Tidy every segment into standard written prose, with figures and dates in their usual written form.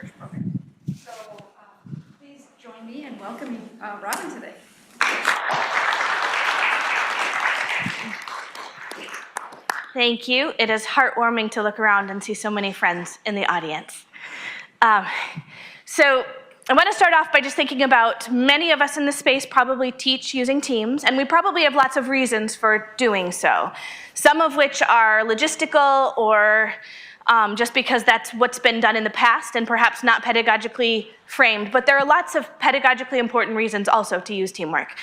research program. So please join me in welcoming Robin today. Thank you. It is heartwarming to look around and see so many friends in the audience. So I want to start off by just thinking about many of us in this space probably teach using Teams, and we probably have lots of reasons for doing so. Some of which are logistical or just because that's what's been done in the past and perhaps not pedagogically framed, but there are lots of pedagogically important reasons also to use teamwork.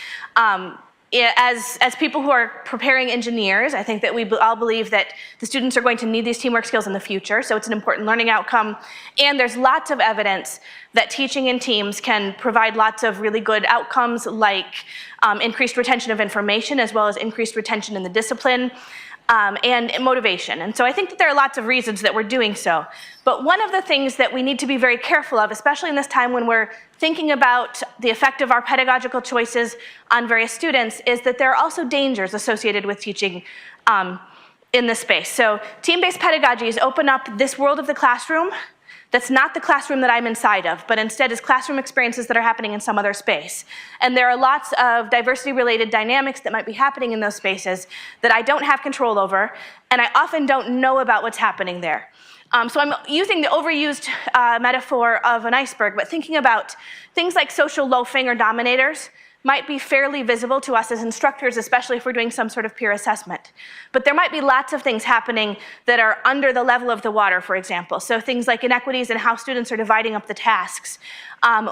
As people who are preparing engineers, I think that we all believe that the students are going to need these teamwork skills in the future, so it's an important learning outcome. And there's lots of evidence that teaching in teams can provide lots of really good outcomes, like increased retention of information, as well as increased retention in the discipline, and motivation. And so I think that there are lots of reasons that we're doing so. But one of the things that we need to be very careful of, especially in this time when we're thinking about the effect of our pedagogical choices on various students, is that there are also dangers associated with teaching in this space. So team-based pedagogies open up this world of the classroom that's not the classroom that I'm inside of, but instead is classroom experiences that are happening in some other space. And there are lots of diversity-related dynamics that might be happening in those spaces that I don't have control over, and I often don't know about what's happening there. So I'm using the overused metaphor of an iceberg, but thinking about things like social loafing or dominators might be fairly visible to us as instructors, especially if we're doing some sort of peer assessment. But there might be lots of things happening that are under the level of the water, for example. So things like inequities in how students are dividing up the tasks,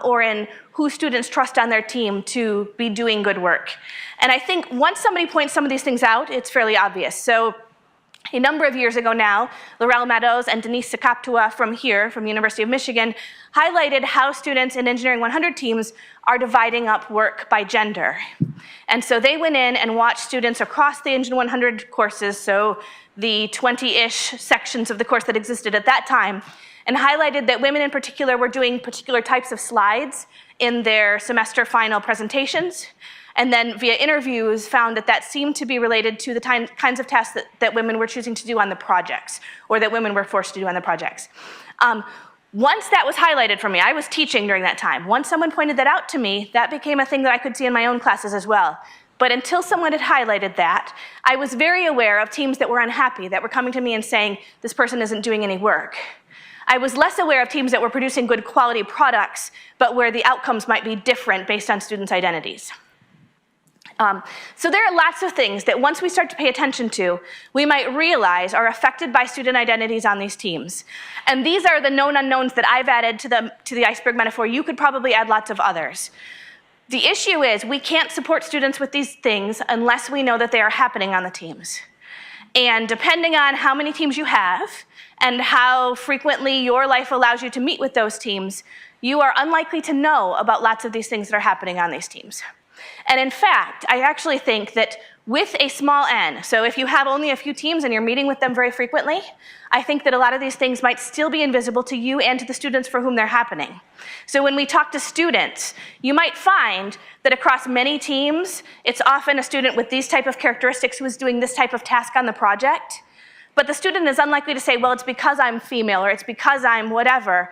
or in who students trust on their team to be doing good work. And I think once somebody points some of these things out, it's fairly obvious. So a number of years ago now, Laurel Meadows and Denise Sakaptua from the University of Michigan, highlighted how students in Engineering 100 teams are dividing up work by gender. And so they went in and watched students across the Engine 100 courses, so the 20-ish sections of the course that existed at that time, and highlighted that women in particular were doing particular types of slides in their semester final presentations, and then via interviews found that that seemed to be related to the kinds of tasks that women were choosing to do on the projects, or that women were forced to do on the projects. Once that was highlighted for me, I was teaching during that time. Once someone pointed that out to me, that became a thing that I could see in my own classes as well. But until someone had highlighted that, I was very aware of teams that were unhappy, that were coming to me and saying, this person isn't doing any work. I was less aware of teams that were producing good quality products, but where the outcomes might be different based on students' identities. So there are lots of things that once we start to pay attention to, we might realize are affected by student identities on these teams. And these are the known unknowns that I've added to the iceberg metaphor. You could probably add lots of others. The issue is we can't support students with these things unless we know that they are happening on the teams. And depending on how many teams you have and how frequently your life allows you to meet with those teams, you are unlikely to know about lots of these things that are happening on these teams. And in fact, I actually think that with a small n, so if you have only a few teams and you're meeting with them very frequently, I think that a lot of these things might still be invisible to you and to the students for whom they're happening. So when we talk to students, you might find that across many teams, it's often a student with these type of characteristics who is doing this type of task on the project. But the student is unlikely to say, well, it's because I'm female or it's because I'm whatever.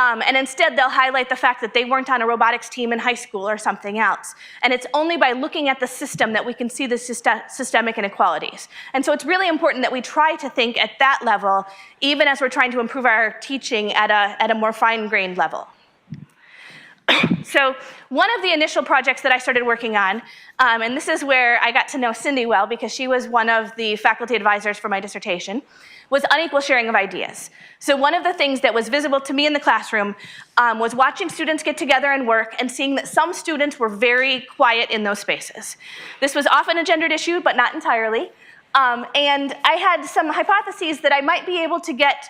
And instead, they'll highlight the fact that they weren't on a robotics team in high school or something else. And it's only by looking at the system that we can see the systemic inequalities. And so it's really important that we try to think at that level, even as we're trying to improve our teaching at a more fine-grained level. So one of the initial projects that I started working on, and this is where I got to know Cindy well because she was one of the faculty advisors for my dissertation, was unequal sharing of ideas. So one of the things that was visible to me in the classroom was watching students get together and work and seeing that some students were very quiet in those spaces. This was often a gendered issue, but not entirely. And I had some hypotheses that I might be able to get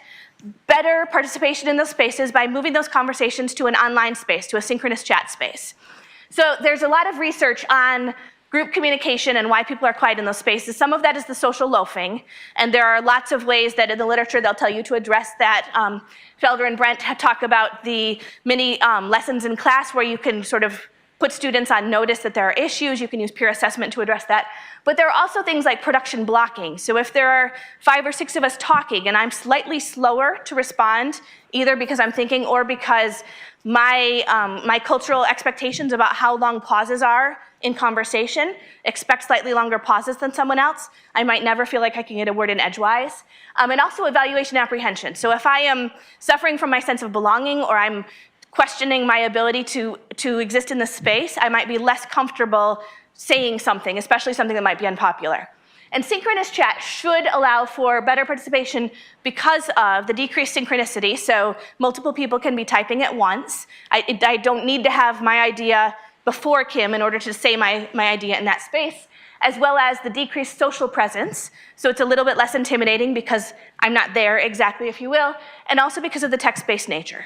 better participation in those spaces by moving those conversations to an online space, to a synchronous chat space. So there's a lot of research on group communication and why people are quiet in those spaces. Some of that is the social loafing, and there are lots of ways that in the literature they'll tell you to address that. Felder and Brent talk about the mini lessons in class where you can sort of put students on notice that there are issues. You can use peer assessment to address that. But there are also things like production blocking. So if there are 5 or 6 of us talking and I'm slightly slower to respond, either because I'm thinking or because my cultural expectations about how long pauses are in conversation expect slightly longer pauses than someone else, I might never feel like I can get a word in edgewise. And also evaluation apprehension. So if I am suffering from my sense of belonging or I'm questioning my ability to exist in this space, I might be less comfortable saying something, especially something that might be unpopular. And synchronous chat should allow for better participation because of the decreased synchronicity, so multiple people can be typing at once. I don't need to have my idea before Kim in order to say my idea in that space, as well as the decreased social presence, so it's a little bit less intimidating because I'm not there exactly, if you will, and also because of the text-based nature.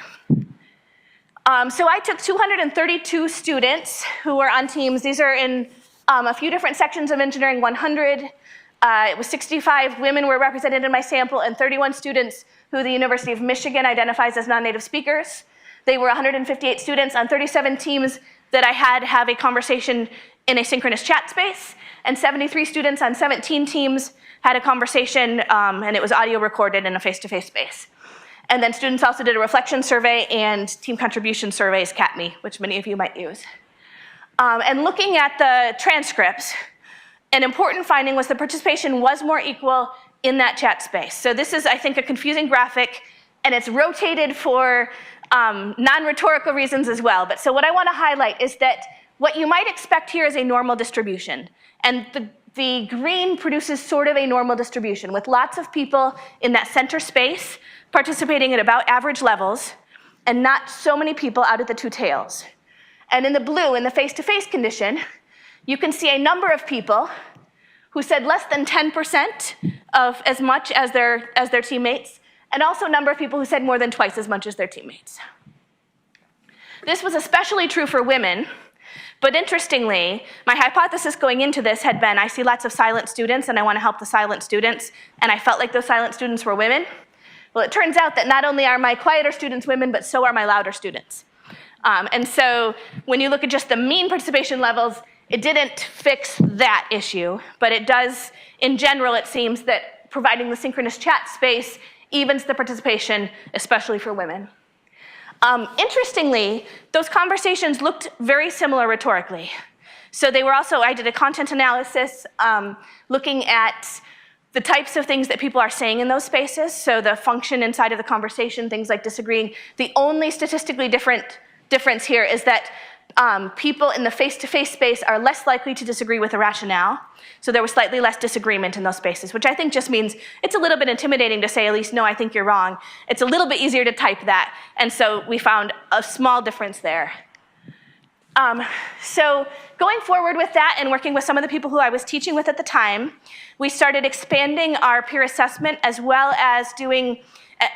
So I took 232 students who were on teams. These are in a few different sections of engineering 100. It was 65 women were represented in my sample and 31 students who the University of Michigan identifies as non-native speakers. They were 158 students on 37 teams that I had have a conversation in a synchronous chat space, and 73 students on 17 teams had a conversation, and it was audio recorded in a face-to-face space. And then students also did a reflection survey and team contribution surveys, CATME, which many of you might use. And looking at the transcripts, an important finding was the participation was more equal in that chat space. So this is, I think, a confusing graphic, and it's rotated for non-rhetorical reasons as well. But so what I want to highlight is that what you might expect here is a normal distribution. And the green produces sort of a normal distribution with lots of people in that center space participating at about average levels and not so many people out at the two tails. And in the blue, in the face-to-face condition, you can see a number of people who said less than 10% of as much as their teammates, and also a number of people who said more than twice as much as their teammates. This was especially true for women, but interestingly, my hypothesis going into this had been I see lots of silent students and I want to help the silent students, and I felt like those silent students were women. Well, it turns out that not only are my quieter students women, but so are my louder students. And so when you look at just the mean participation levels, it didn't fix that issue, but it does, in general, it seems that providing the synchronous chat space evens the participation, especially for women. Interestingly, those conversations looked very similar rhetorically. So they were also, I did a content analysis looking at the types of things that people are saying in those spaces, so the function inside of the conversation, things like disagreeing. The only statistically difference here is that people in the face-to-face space are less likely to disagree with the rationale, so there was slightly less disagreement in those spaces, which I think just means it's a little bit intimidating to say, Elise, no, I think you're wrong. It's a little bit easier to type that, and so we found a small difference there. So going forward with that and working with some of the people who I was teaching with at the time, we started expanding our peer assessment as well as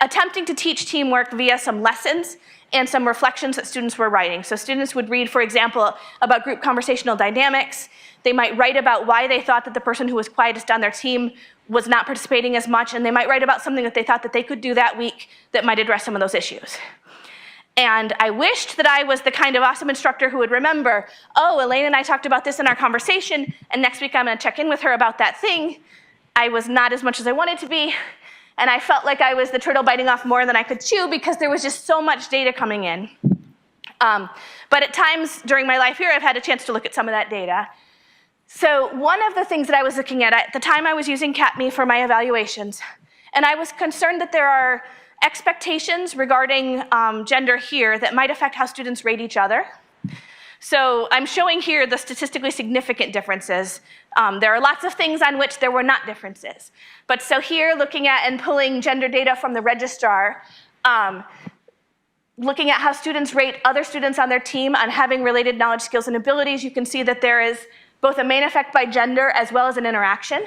attempting to teach teamwork via some lessons and some reflections that students were writing. So students would read, for example, about group conversational dynamics. They might write about why they thought that the person who was quietest on their team was not participating as much, and they might write about something that they thought that they could do that week that might address some of those issues. And I wished that I was the kind of awesome instructor who would remember, oh, Elaine and I talked about this in our conversation, and next week I'm going to check in with her about that thing. I was not as much as I wanted to be, and I felt like I was the turtle biting off more than I could chew because there was just so much data coming in. But at times during my life here, I've had a chance to look at some of that data. So one of the things that I was looking at the time I was using CATME for my evaluations, and I was concerned that there are expectations regarding gender here that might affect how students rate each other. So I'm showing here the statistically significant differences. There are lots of things on which there were not differences. But so here, looking at and pulling gender data from the registrar, looking at how students rate other students on their team on having related knowledge, skills, and abilities, you can see that there is both a main effect by gender as well as an interaction.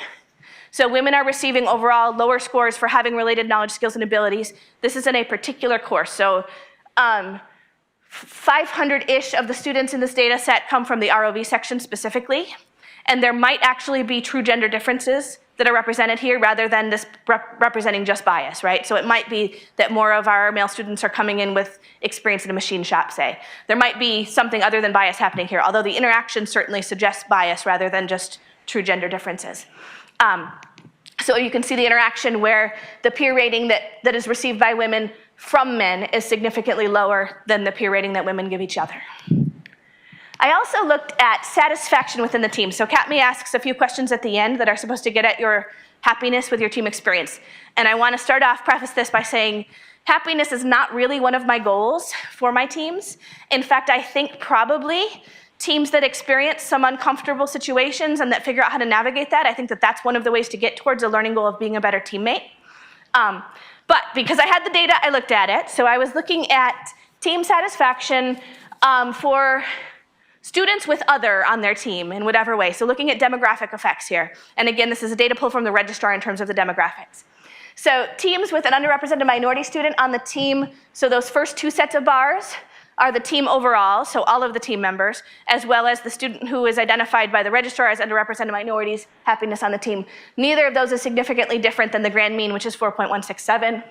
So women are receiving overall lower scores for having related knowledge, skills, and abilities. This is in a particular course. So 500-ish of the students in this data set come from the ROV section specifically. and there might actually be true gender differences that are represented here rather than this representing just bias, right? So it might be that more of our male students are coming in with experience in a machine shop, say. There might be something other than bias happening here, although the interaction certainly suggests bias rather than just true gender differences. So you can see the interaction where the peer rating that is received by women from men is significantly lower than the peer rating that women give each other. I also looked at satisfaction within the team. So CAPME asks a few questions at the end that are supposed to get at your happiness with your team experience. And I want to preface this by saying happiness is not really one of my goals for my teams. In fact, I think probably teams that experience some uncomfortable situations and that figure out how to navigate that, I think that that's one of the ways to get towards a learning goal of being a better teammate. But because I had the data, I looked at it. So I was looking at team satisfaction for students with other on their team in whatever way. So looking at demographic effects here. And again, this is a data pull from the registrar in terms of the demographics. So teams with an underrepresented minority student on the team, so those first two sets of bars are the team overall, so all of the team members, as well as the student who is identified by the registrar as underrepresented minorities, happiness on the team. Neither of those is significantly different than the grand mean, which is 4.167.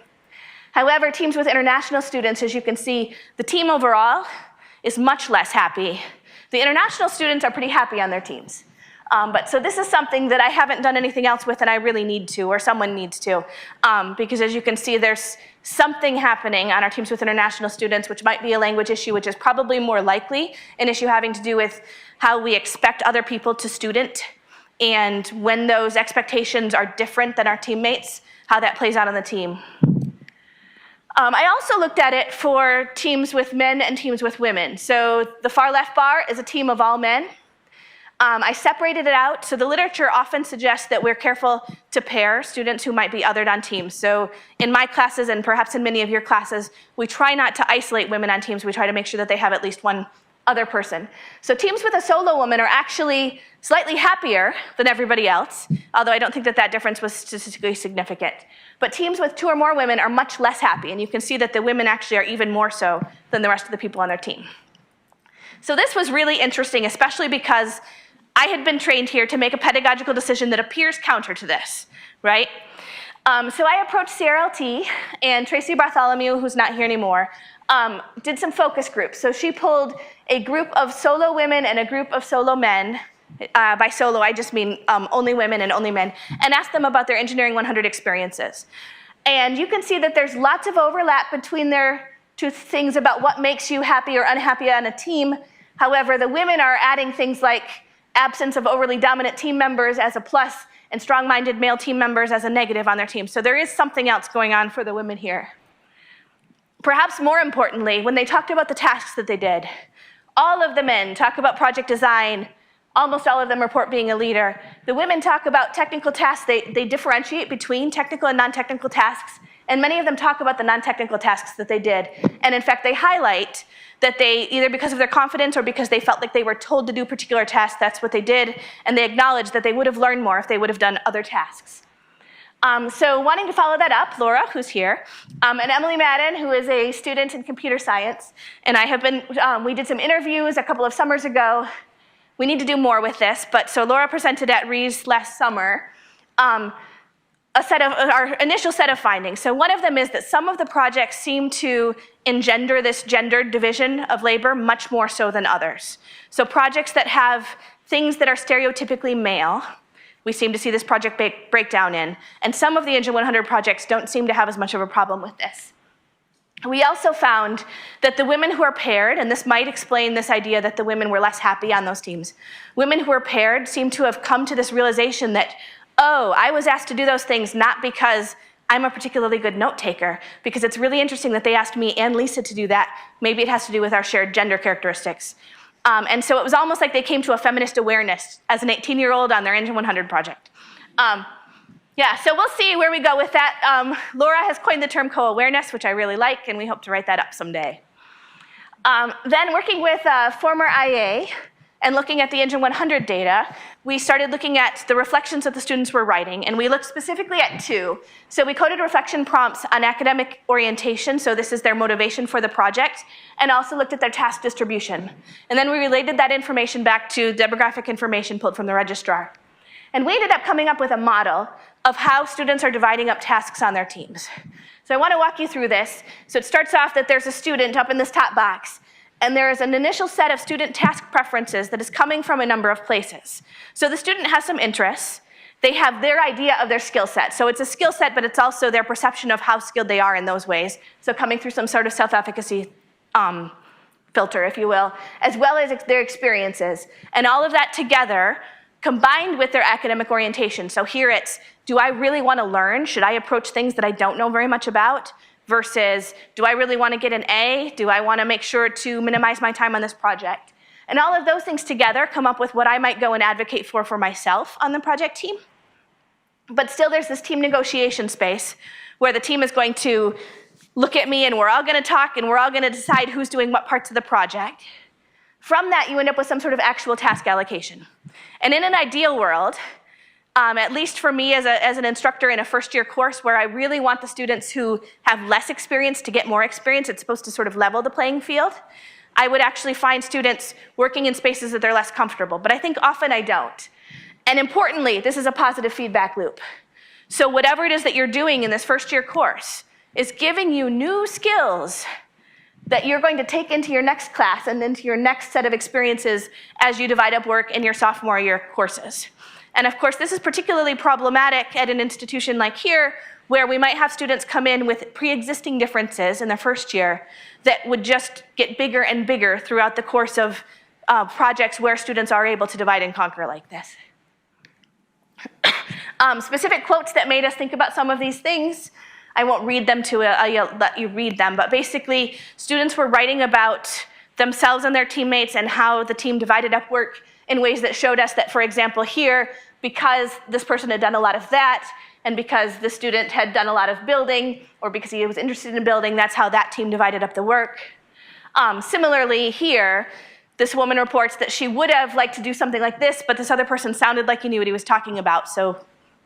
However, teams with international students, as you can see, the team overall is much less happy. The international students are pretty happy on their teams. So this is something that I haven't done anything else with and I really need to, or someone needs to, because as you can see, there's something happening on our teams with international students, which might be a language issue, which is probably more likely an issue having to do with how we expect other people to student, and when those expectations are different than our teammates, how that plays out on the team. I also looked at it for teams with men and teams with women. So the far left bar is a team of all men. I separated it out. So the literature often suggests that we're careful to pair students who might be othered on teams. So in my classes, and perhaps in many of your classes, we try not to isolate women on teams. We try to make sure that they have at least one other person. So teams with a solo woman are actually slightly happier than everybody else, although I don't think that that difference was statistically significant. But teams with two or more women are much less happy, and you can see that the women actually are even more so than the rest of the people on their team. So this was really interesting, especially because I had been trained here to make a pedagogical decision that appears counter to this, right? So I approached CRLT, and Tracy Bartholomew, who's not here anymore, did some focus groups. So she pulled a group of solo women and a group of solo men. By solo, I just mean only women and only men, and asked them about their Engineering 100 experiences. And you can see that there's lots of overlap between their two things about what makes you happy or unhappy on a team. However, the women are adding things like absence of overly dominant team members as a plus, and strong-minded male team members as a negative on their team. So there is something else going on for the women here. Perhaps more importantly, when they talked about the tasks that they did, all of the men talk about project design, almost all of them report being a leader. The women talk about technical tasks. They differentiate between technical and non-technical tasks, and many of them talk about the non-technical tasks that they did. And in fact, they highlight that they, either because of their confidence or because they felt like they were told to do particular tasks, that's what they did, and they acknowledge that they would have learned more if they would have done other tasks. So wanting to follow that up, Laura, who's here, and Emily Madden, who is a student in computer science, and I have been, we did some interviews a couple of summers ago. We need to do more with this, but so Laura presented at REES last summer our initial set of findings. So one of them is that some of the projects seem to engender this gendered division of labor much more so than others. So projects that have things that are stereotypically male, we seem to see this project breakdown in, and some of the Engine 100 projects don't seem to have as much of a problem with this. We also found that the women who are paired, and this might explain this idea that the women were less happy on those teams, women who are paired seem to have come to this realization that, oh, I was asked to do those things not because I'm a particularly good note taker, because it's really interesting that they asked me and Lisa to do that. Maybe it has to do with our shared gender characteristics. And so it was almost like they came to a feminist awareness as an 18-year-old on their Engine 100 project. Yeah, so we'll see where we go with that. Laura has coined the term co-awareness, which I really like, and we hope to write that up someday. Then working with a former IA, and looking at the Engine 100 data, we started looking at the reflections that the students were writing, and we looked specifically at two. So we coded reflection prompts on academic orientation, so this is their motivation for the project, and also looked at their task distribution. And then we related that information back to demographic information pulled from the registrar. And we ended up coming up with a model of how students are dividing up tasks on their teams. So I want to walk you through this. So it starts off that there's a student up in this top box, and there is an initial set of student task preferences that is coming from a number of places. So the student has some interests. They have their idea of their skill set. So it's a skill set, but it's also their perception of how skilled they are in those ways. So coming through some sort of self-efficacy filter, if you will, as well as their experiences. And all of that together, combined with their academic orientation. So here it's, do I really want to learn? Should I approach things that I don't know very much about? Versus, do I really want to get an A? Do I want to make sure to minimize my time on this project? And all of those things together come up with what I might go and advocate for myself on the project team. But still there's this team negotiation space where the team is going to look at me and we're all going to talk and we're all going to decide who's doing what parts of the project. From that, you end up with some sort of actual task allocation. And in an ideal world, at least for me as an instructor in a first-year course where I really want the students who have less experience to get more experience, it's supposed to sort of level the playing field, I would actually find students working in spaces that they're less comfortable. But I think often I don't. And importantly, this is a positive feedback loop. So whatever it is that you're doing in this first-year course is giving you new skills that you're going to take into your next class and into your next set of experiences as you divide up work in your sophomore year courses. And of course, this is particularly problematic at an institution like here, where we might have students come in with pre-existing differences in their first year that would just get bigger and bigger throughout the course of projects where students are able to divide and conquer like this. Specific quotes that made us think about some of these things. I won't read them to you, I'll let you read them, but basically students were writing about themselves and their teammates and how the team divided up work in ways that showed us that, for example, here, because this person had done a lot of that, and because the student had done a lot of building, or because he was interested in building, that's how that team divided up the work. Similarly here, this woman reports that she would have liked to do something like this, but this other person sounded like he knew what he was talking about, so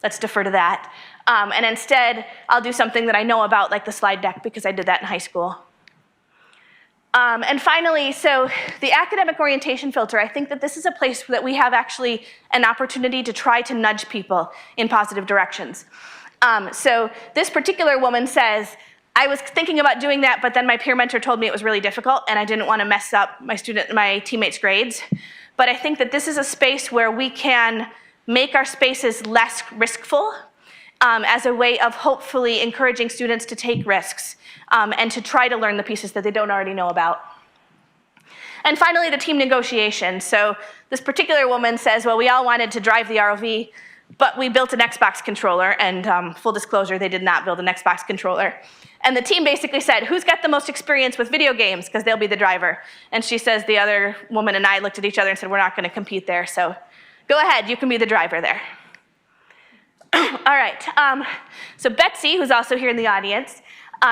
let's defer to that. And instead, I'll do something that I know about, like the slide deck, because I did that in high school. And finally, so the academic orientation filter, I think that this is a place that we have actually an opportunity to try to nudge people in positive directions. So this particular woman says, I was thinking about doing that, but then my peer mentor told me it was really difficult, and I didn't want to mess up my teammates' grades. But I think that this is a space where we can make our spaces less riskful as a way of hopefully encouraging students to take risks and to try to learn the pieces that they don't already know about. And finally, the team negotiation. So this particular woman says, well, we all wanted to drive the ROV, but we built an Xbox controller, and full disclosure, they did not build an Xbox controller. And the team basically said, who's got the most experience with video games, because they'll be the driver. And she says the other woman and I looked at each other and said, we're not going to compete there, so go ahead, you can be the driver there. All right, so Betsy, who's also here in the audience,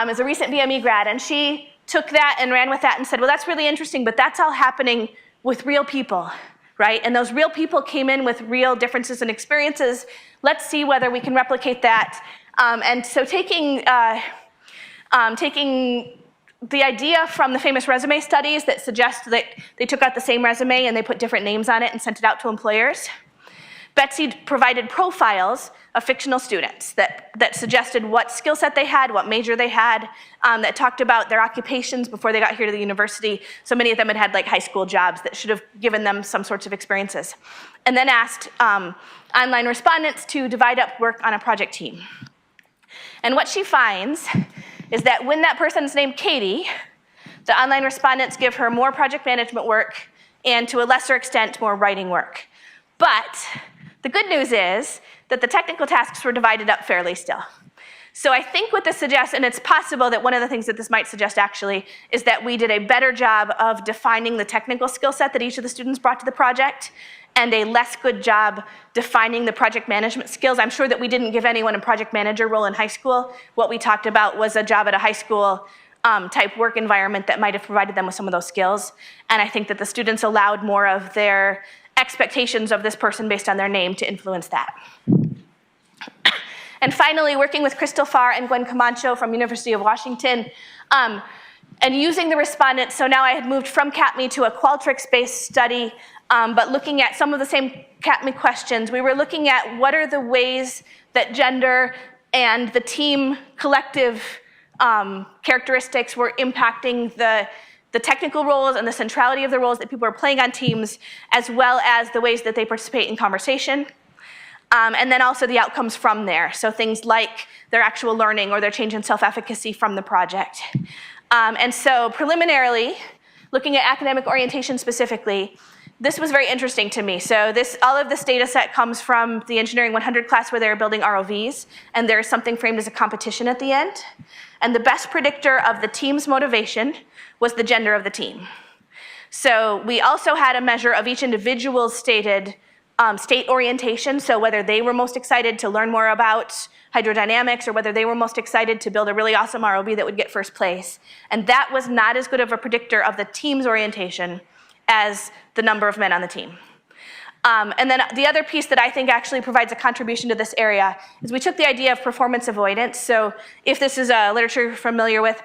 is a recent BME grad, and she took that and ran with that and said, well, that's really interesting, but that's all happening with real people, right? And those real people came in with real differences and experiences. Let's see whether we can replicate that. And so taking the idea from the famous resume studies that suggest that they took out the same resume and they put different names on it and sent it out to employers, Betsy provided profiles of fictional students that suggested what skill set they had, what major they had, that talked about their occupations before they got here to the university. So many of them had like high school jobs that should have given them some sorts of experiences. And then asked online respondents to divide up work on a project team. And what she finds is that when that person is named Katie, the online respondents give her more project management work and to a lesser extent more writing work. But the good news is that the technical tasks were divided up fairly still. So I think what this suggests, and it's possible that one of the things that this might suggest actually, is that we did a better job of defining the technical skill set that each of the students brought to the project, and a less good job defining the project management skills. I'm sure that we didn't give anyone a project manager role in high school. What we talked about was a job at a high school type work environment that might have provided them with some of those skills. And I think that the students allowed more of their expectations of this person based on their name to influence that. And finally, working with Crystal Farr and Gwen Camacho from University of Washington, and using the respondents, so now I had moved from CAPME to a Qualtrics-based study, but looking at some of the same CAPME questions. We were looking at what are the ways that gender and the team collective characteristics were impacting the technical roles and the centrality of the roles that people are playing on teams, as well as the ways that they participate in conversation. And then also the outcomes from there. So things like their actual learning or their change in self-efficacy from the project. And so preliminarily, looking at academic orientation specifically, this was very interesting to me. So all of this data set comes from the Engineering 100 class where they were building ROVs, and there's something framed as a competition at the end. And the best predictor of the team's motivation was the gender of the team. So we also had a measure of each individual's stated state orientation, so whether they were most excited to learn more about hydrodynamics or whether they were most excited to build a really awesome ROV that would get first place. And that was not as good of a predictor of the team's orientation as the number of men on the team. And then the other piece that I think actually provides a contribution to this area is we took the idea of performance avoidance. So if this is a literature you're familiar with,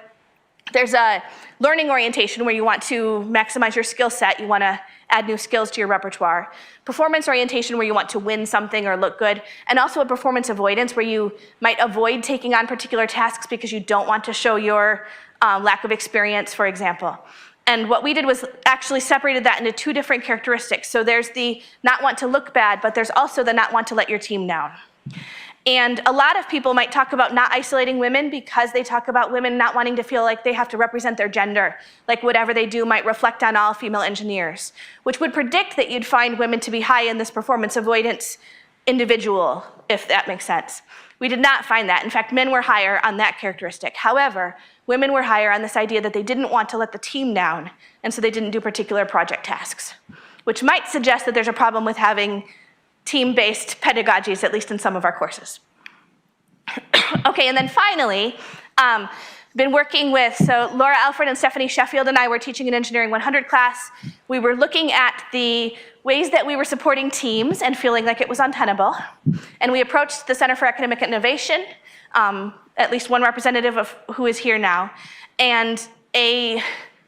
there's a learning orientation where you want to maximize your skill set, you want to add new skills to your repertoire. Performance orientation where you want to win something or look good, and also a performance avoidance where you might avoid taking on particular tasks because you don't want to show your lack of experience, for example. And what we did was actually separated that into two different characteristics. So there's the not want to look bad, but there's also the not want to let your team down. And a lot of people might talk about not isolating women because they talk about women not wanting to feel like they have to represent their gender, like whatever they do might reflect on all female engineers, which would predict that you'd find women to be high in this performance avoidance individual, if that makes sense. We did not find that. In fact, men were higher on that characteristic. However, women were higher on this idea that they didn't want to let the team down, and so they didn't do particular project tasks, which might suggest that there's a problem with having team-based pedagogies, at least in some of our courses. Okay, and then finally, been working with, so Laura Alfred and Stephanie Sheffield and I were teaching an Engineering 100 class. We were looking at the ways that we were supporting teams and feeling like it was untenable. And we approached the Center for Academic Innovation, at least one representative of who is here now, and a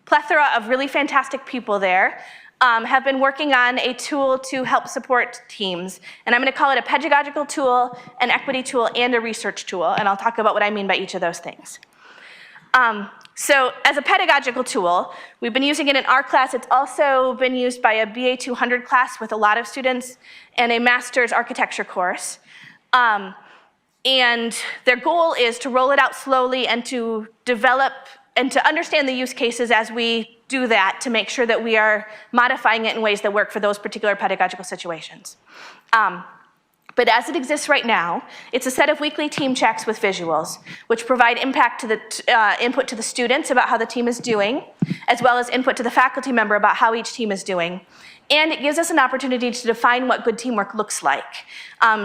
plethora of really fantastic people there have been working on a tool to help support teams. And I'm going to call it a pedagogical tool, an equity tool, and a research tool. And I'll talk about what I mean by each of those things. So as a pedagogical tool, we've been using it in our class. It's also been used by a BA 200 class with a lot of students and a master's architecture course. And their goal is to roll it out slowly and to develop and to understand the use cases as we do that to make sure that we are modifying it in ways that work for those particular pedagogical situations. But as it exists right now, it's a set of weekly team checks with visuals, which provide impact to the input to the students about how the team is doing, as well as input to the faculty member about how each team is doing. And it gives us an opportunity to define what good teamwork looks like.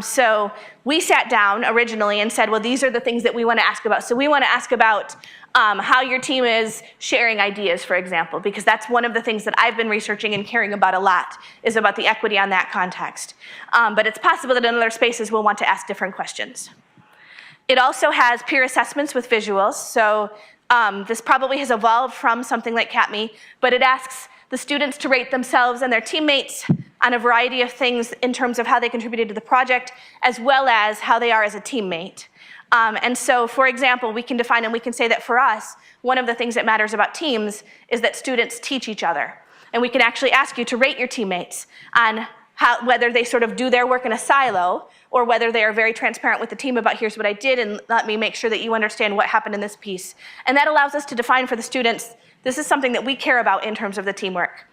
So we sat down originally and said, well, these are the things that we want to ask about. So we want to ask about how your team is sharing ideas, for example, because that's one of the things that I've been researching and caring about a lot, is about the equity on that context. But it's possible that in other spaces we'll want to ask different questions. It also has peer assessments with visuals. So this probably has evolved from something like CAPME, but it asks the students to rate themselves and their teammates on a variety of things in terms of how they contributed to the project, as well as how they are as a teammate. And so, for example, we can define and we can say that for us, one of the things that matters about teams is that students teach each other. And we can actually ask you to rate your teammates on whether they sort of do their work in a silo or whether they are very transparent with the team about here's what I did and let me make sure that you understand what happened in this piece. And that allows us to define for the students, this is something that we care about in terms of the teamwork.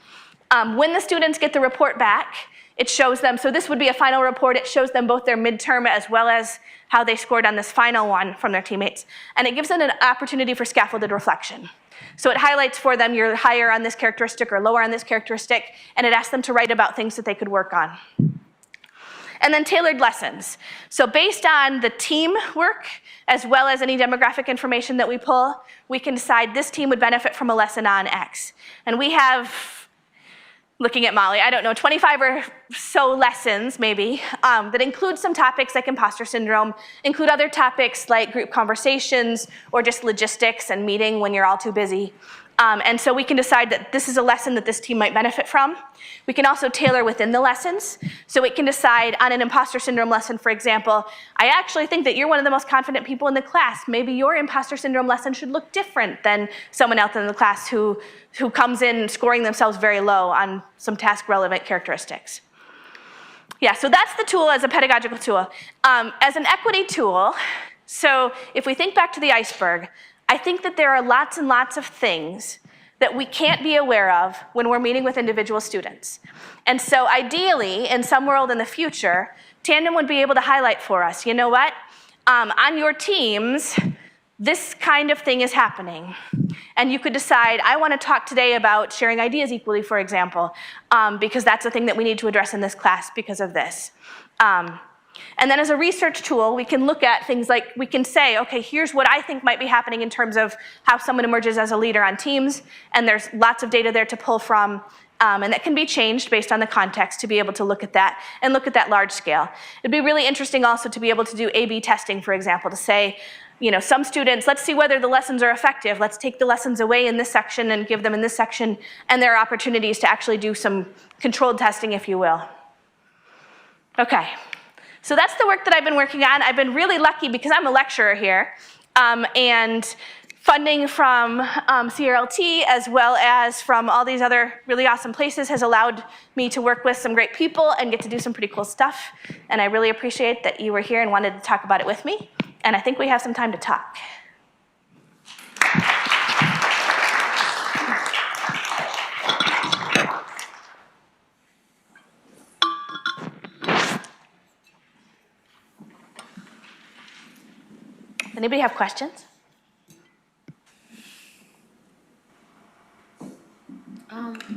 When the students get the report back, it shows them, so this would be a final report, it shows them both their midterm as well as how they scored on this final one from their teammates. And it gives them an opportunity for scaffolded reflection. So it highlights for them you're higher on this characteristic or lower on this characteristic, and it asks them to write about things that they could work on. And then tailored lessons. So based on the team work, as well as any demographic information that we pull, we can decide this team would benefit from a lesson on X. And we have, looking at Molly, I don't know, 25 or so lessons maybe that include some topics like imposter syndrome, include other topics like group conversations or just logistics and meeting when you're all too busy. And so we can decide that this is a lesson that this team might benefit from. We can also tailor within the lessons. So it can decide on an imposter syndrome lesson, for example, I actually think that you're one of the most confident people in the class. Maybe your imposter syndrome lesson should look different than someone else in the class who comes in scoring themselves very low on some task-relevant characteristics. Yeah, so that's the tool as a pedagogical tool. As an equity tool, so if we think back to the iceberg, I think that there are lots and lots of things that we can't be aware of when we're meeting with individual students. And so ideally, in some world in the future, Tandem would be able to highlight for us, you know what? On your teams, this kind of thing is happening. And you could decide, I want to talk today about sharing ideas equally, for example, because that's a thing that we need to address in this class because of this. And then as a research tool, we can look at things like, we can say, okay, here's what I think might be happening in terms of how someone emerges as a leader on teams, and there's lots of data there to pull from, and that can be changed based on the context to be able to look at that, and look at that large scale. It'd be really interesting also to be able to do A/B testing, for example, to say, you know, some students, let's see whether the lessons are effective. Let's take the lessons away in this section and give them in this section, and there are opportunities to actually do some controlled testing, if you will. Okay. So that's the work that I've been working on. I've been really lucky because I'm a lecturer here, and funding from CRLT as well as from all these other really awesome places has allowed me to work with some great people and get to do some pretty cool stuff. And I really appreciate that you were here and wanted to talk about it with me. And I think we have some time to talk. Anybody have questions?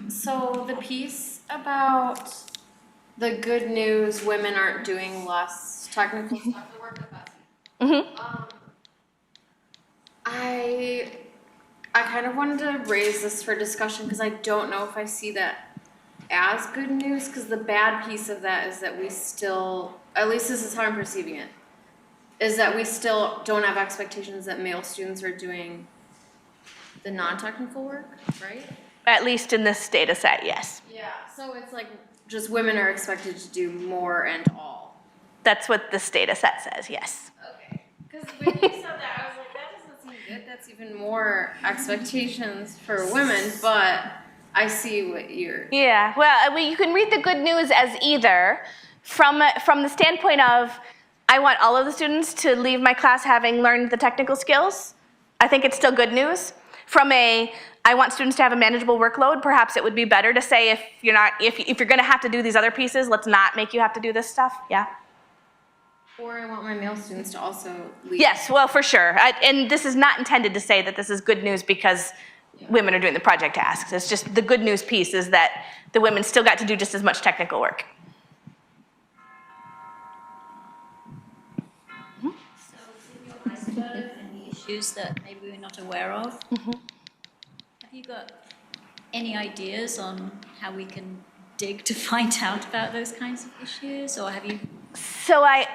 So the piece about the good news, women aren't doing less technical stuff, the work with us. I kind of wanted to raise this for discussion because I don't know if I see that as good news, because the bad piece of that is that we still, at least this is how I'm perceiving it, is that we still don't have expectations that male students are doing the non-technical work, right? At least in this data set, yes. Yeah, so it's like just women are expected to do more and all. That's what this data set says, yes. Okay, because when you said that, I was like, that doesn't seem good. That's even more expectations for women, but I see what you're... Yeah, well, you can read the good news as either from the standpoint of, I want all of the students to leave my class having learned the technical skills. I think it's still good news. From I want students to have a manageable workload, perhaps it would be better to say if you're going to have to do these other pieces, let's not make you have to do this stuff, yeah? Or I want my male students to also leave. Yes, well, for sure. And this is not intended to say that this is good news because women are doing the project tasks. It's just the good news piece is that the women still got to do just as much technical work. So in your iceberg and the issues that maybe we're not aware of, have you got any ideas on how we can dig to find out about those kinds of issues, or have you? So I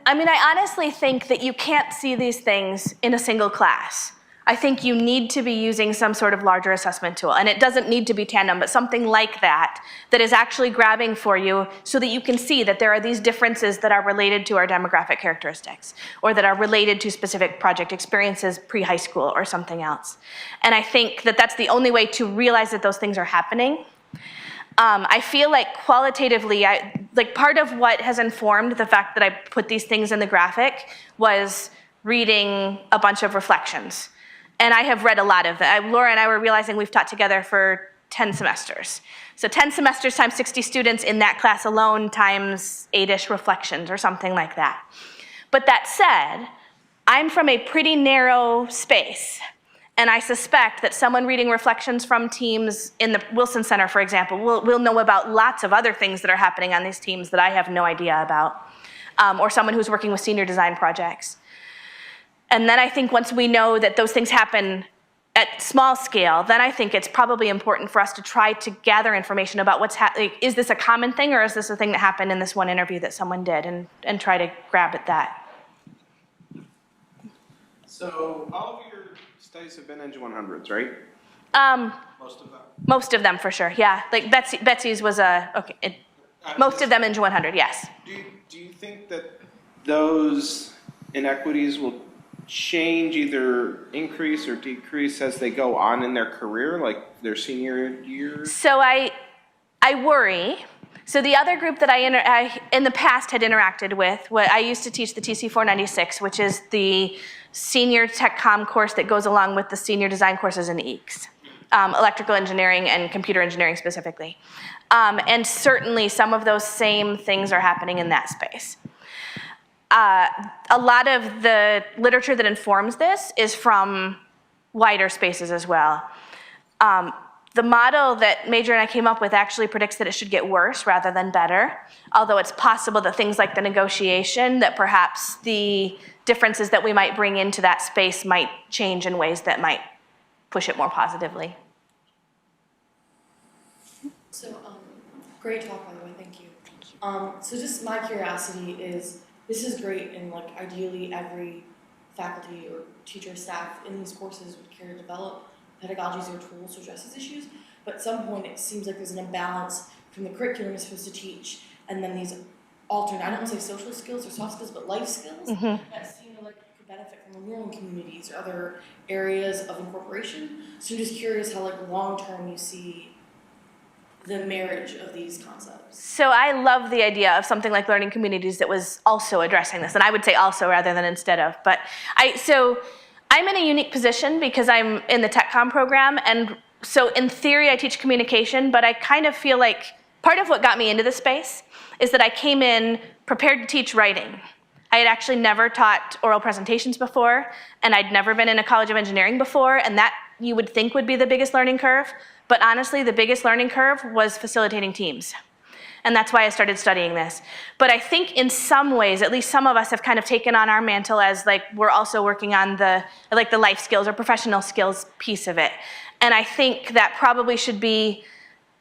honestly think that you can't see these things in a single class. I think you need to be using some sort of larger assessment tool, and it doesn't need to be Tandem, but something like that is actually grabbing for you so that you can see that there are these differences that are related to our demographic characteristics, or that are related to specific project experiences pre-high school or something else. And I think that that's the only way to realize that those things are happening. I feel like qualitatively, part of what has informed the fact that I put these things in the graphic was reading a bunch of reflections. And I have read a lot of them. Laura and I were realizing we've taught together for 10 semesters. So 10 semesters times 60 students in that class alone times 8-ish reflections or something like that. But that said, I'm from a pretty narrow space. And I suspect that someone reading reflections from teams in the Wilson Center, for example, will know about lots of other things that are happening on these teams that I have no idea about, or someone who's working with senior design projects. And then I think once we know that those things happen at small scale, then I think it's probably important for us to try to gather information about what's happening. Is this a common thing, or is this a thing that happened in this one interview that someone did, and try to grab at that. So all of your studies have been Engine 100s, right? Most of them? Most of them, for sure, yeah. Like Betsy's was most of them Engine 100, yes. Do you think that those inequities will change, either increase or decrease as they go on in their career, like their senior years? So I worry. So the other group that I in the past had interacted with, I used to teach the TC 496, which is the senior tech comm course that goes along with the senior design courses in EECs, electrical engineering and computer engineering specifically. And certainly some of those same things are happening in that space. A lot of the literature that informs this is from wider spaces as well. The model that Major and I came up with actually predicts that it should get worse rather than better, although it's possible that things like the negotiation, that perhaps the differences that we might bring into that space might change in ways that might push it more positively. So, great talk, by the way, thank you. So just my curiosity is, this is great, and like ideally every faculty or teacher staff in these courses would care to develop pedagogies or tools to address these issues, but at some point it seems like there's an imbalance from the curriculum you're supposed to teach, and then these alternate, I don't want to say social skills or soft skills, but life skills that seem to like could benefit from learning communities or other areas of incorporation. So I'm just curious how like long-term you see the marriage of these concepts. So I love the idea of something like learning communities that was also addressing this, and I would say also rather than instead of. But so I'm in a unique position because I'm in the TechCom program, and so in theory I teach communication, but I kind of feel like part of what got me into this space is that I came in prepared to teach writing. I had actually never taught oral presentations before, and I'd never been in a college of engineering before, and that you would think would be the biggest learning curve. But honestly, the biggest learning curve was facilitating teams. And that's why I started studying this. But I think in some ways, at least some of us have kind of taken on our mantle as like we're also working on the life skills or professional skills piece of it. And I think that probably should be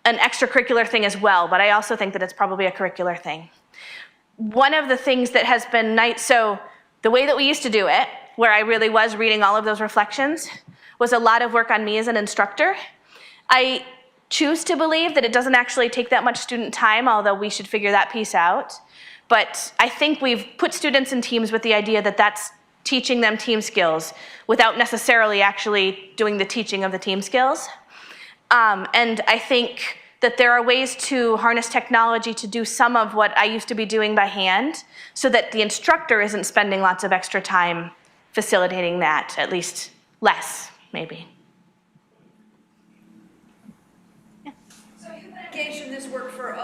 an extracurricular thing as well, but I also think that it's probably a curricular thing. One of the things that has been nice, so the way that we used to do it, where I really was reading all of those reflections, was a lot of work on me as an instructor. I choose to believe that it doesn't actually take that much student time, although we should figure that piece out. But I think we've put students in teams with the idea that that's teaching them team skills without necessarily actually doing the teaching of the team skills. And I think that there are ways to harness technology to do some of what I used to be doing by hand so that the instructor isn't spending lots of extra time facilitating that, at least less, maybe. So you've been engaged in this work for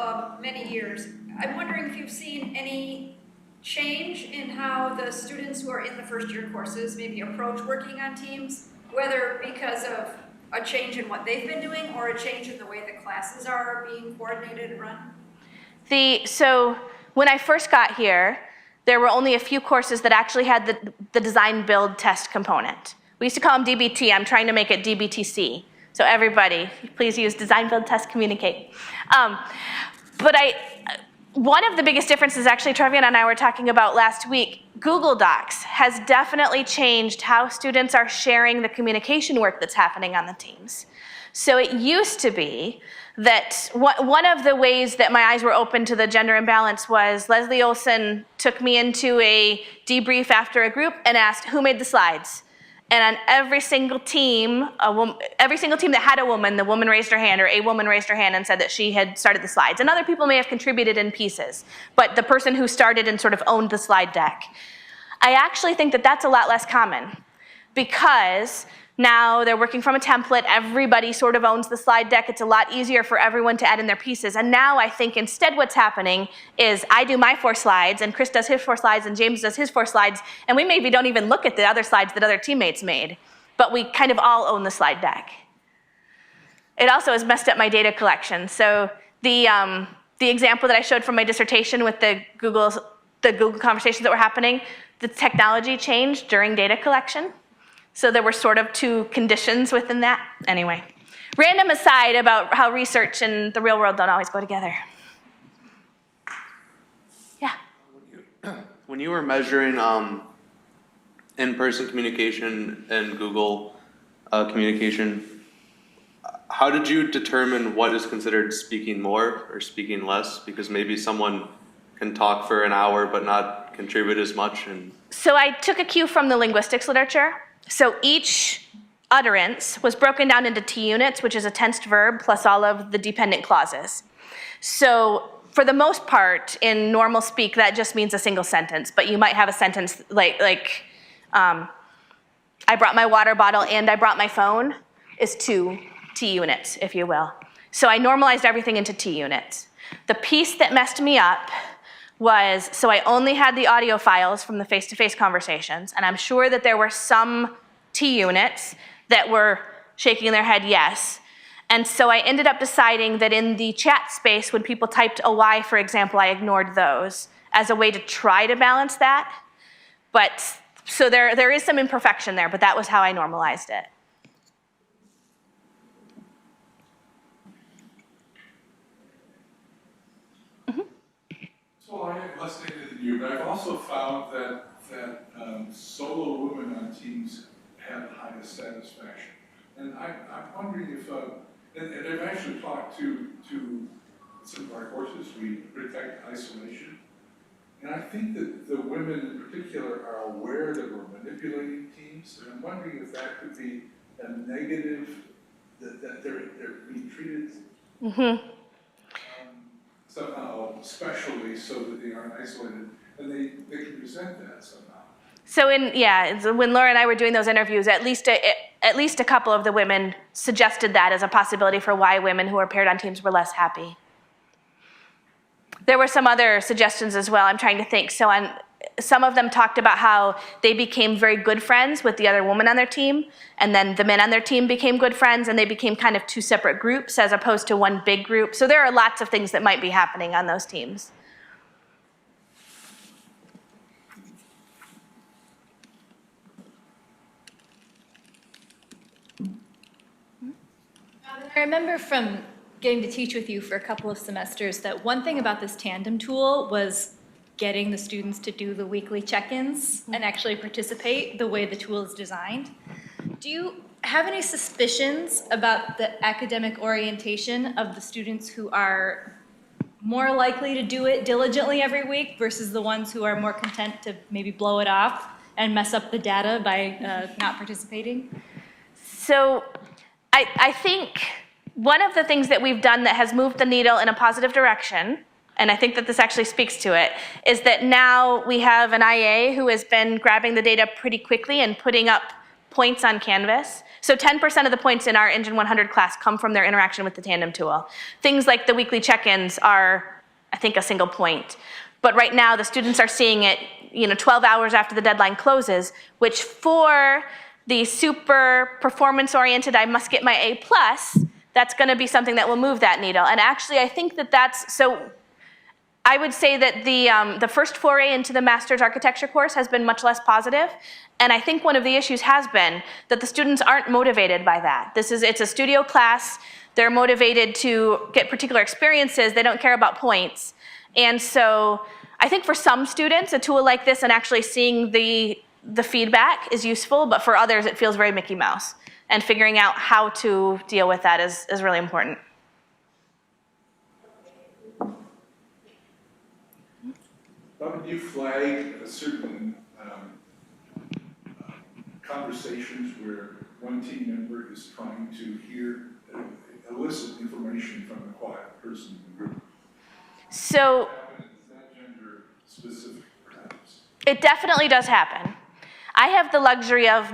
many years. I'm wondering if you've seen any change in how the students who are in the first year courses maybe approach working on teams, whether because of a change in what they've been doing or a change in the way the classes are being coordinated and run? So when I first got here, there were only a few courses that actually had the design build test component. We used to call them DBT. I'm trying to make it DBTC. So everybody, please use design build test communicate. But one of the biggest differences, actually, Trevian and I were talking about last week, Google Docs has definitely changed how students are sharing the communication work that's happening on the teams. So it used to be that one of the ways that my eyes were open to the gender imbalance was Leslie Olson took me into a debrief after a group and asked, who made the slides? And on every single team that had a woman, the woman raised her hand, or a woman raised her hand and said that she had started the slides. And other people may have contributed in pieces, but the person who started and sort of owned the slide deck. I actually think that that's a lot less common because now they're working from a template, everybody sort of owns the slide deck, it's a lot easier for everyone to add in their pieces. And now I think instead what's happening is I do my 4 slides, and Chris does his 4 slides, and James does his 4 slides, and we maybe don't even look at the other slides that other teammates made. but we kind of all own the slide deck. It also has messed up my data collection. So the example that I showed from my dissertation with the Google conversations that were happening, the technology changed during data collection. So there were sort of two conditions within that. Anyway, random aside about how research and the real world don't always go together. Yeah. When you were measuring in-person communication and Google communication, how did you determine what is considered speaking more or speaking less? Because maybe someone can talk for an hour but not contribute as much. So I took a cue from the linguistics literature. So each utterance was broken down into T units, which is a tensed verb plus all of the dependent clauses. So for the most part, in normal speak, that just means a single sentence, but you might have a sentence like I brought my water bottle and I brought my phone is 2 T units, if you will. So I normalized everything into T units. The piece that messed me up was, so I only had the audio files from the face-to-face conversations, and I'm sure that there were some T units that were shaking their head yes. And so I ended up deciding that in the chat space, when people typed a Y, for example, I ignored those as a way to try to balance that. But, so there is some imperfection there, but that was how I normalized it. So I have less data than you, but I've also found that solo women on teams have the highest satisfaction. And I'm wondering if, and I've actually talked to some of our courses, we protect isolation. And I think that the women in particular are aware that we're manipulating teams, and I'm wondering if that could be a negative, that they're being treated somehow specially so that they aren't isolated, and they can resent that somehow. So when Laura and I were doing those interviews, at least a couple of the women suggested that as a possibility for why women who are paired on teams were less happy. There were some other suggestions as well. I'm trying to think. So some of them talked about how they became very good friends with the other woman on their team, and then the men on their team became good friends, and they became kind of two separate groups as opposed to one big group. So there are lots of things that might be happening on those teams. I remember from getting to teach with you for a couple of semesters that one thing about this tandem tool was getting the students to do the weekly check-ins and actually participate the way the tool is designed. Do you have any suspicions about the academic orientation of the students who are more likely to do it diligently every week versus the ones who are more content to maybe blow it off and mess up the data by not participating? So I think one of the things that we've done that has moved the needle in a positive direction, and I think that this actually speaks to it, is that now we have an IA who has been grabbing the data pretty quickly and putting up points on Canvas. So 10% of the points in our Engine 100 class come from their interaction with the tandem tool. Things like the weekly check-ins are, I think, a single point. But right now the students are seeing it 12 hours after the deadline closes, which for the super performance-oriented, I must get my A+, that's going to be something that will move that needle. And actually, I think that so I would say that the first foray into the master's architecture course has been much less positive. And I think one of the issues has been that the students aren't motivated by that. It's a studio class. They're motivated to get particular experiences. They don't care about points. And so I think for some students, a tool like this and actually seeing the feedback is useful, but for others, it feels very Mickey Mouse. And figuring out how to deal with that is really important. How would you flag certain conversations where one team member is trying to elicit information from a quiet person in the group? So Is that gender specific, perhaps? it definitely does happen. I have the luxury of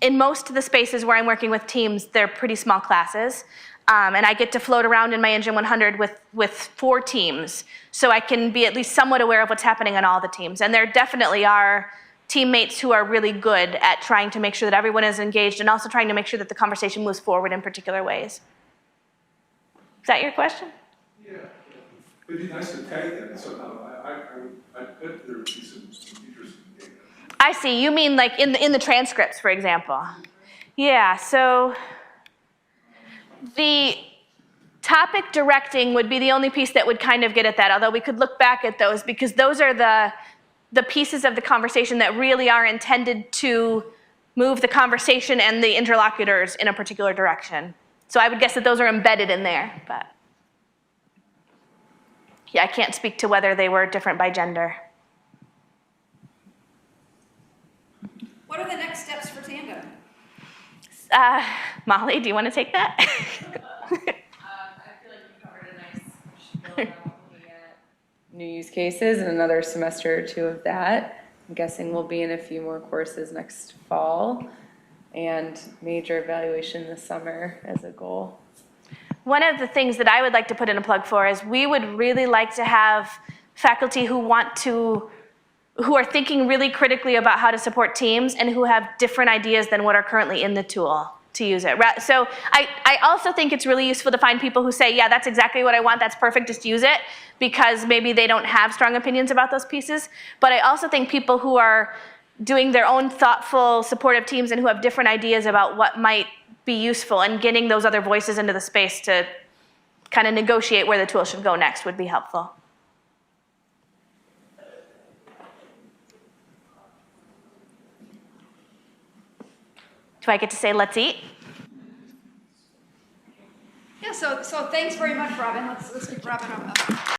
in most of the spaces where I'm working with teams, they're pretty small classes. And I get to float around in my Engine 100 with 4 teams. So I can be at least somewhat aware of what's happening on all the teams. And there definitely are teammates who are really good at trying to make sure that everyone is engaged and also trying to make sure that the conversation moves forward in particular ways. Is that your question? Yeah, it'd be nice to tag that somehow. I bet there would be some interesting data. I see. You mean like in the transcripts, for example. Yeah, so the topic directing would be the only piece that would kind of get at that, although we could look back at those because those are the pieces of the conversation that really are intended to move the conversation and the interlocutors in a particular direction. So I would guess that those are embedded in there, but yeah, I can't speak to whether they were different by gender. What are the next steps for Tandem? Molly, do you want to take that? I feel like you covered a nice spiel about looking at new use cases and another semester or two of that. I'm guessing we'll be in a few more courses next fall and major evaluation this summer as a goal. One of the things that I would like to put in a plug for is we would really like to have faculty who are thinking really critically about how to support teams and who have different ideas than what are currently in the tool to use it. So I also think it's really useful to find people who say, yeah, that's exactly what I want, that's perfect, just use it, because maybe they don't have strong opinions about those pieces. But I also think people who are doing their own thoughtful, supportive teams and who have different ideas about what might be useful and getting those other voices into the space to kind of negotiate where the tool should go next would be helpful. Do I get to say let's eat? Yeah, so thanks very much, Robin. Let's give Robin a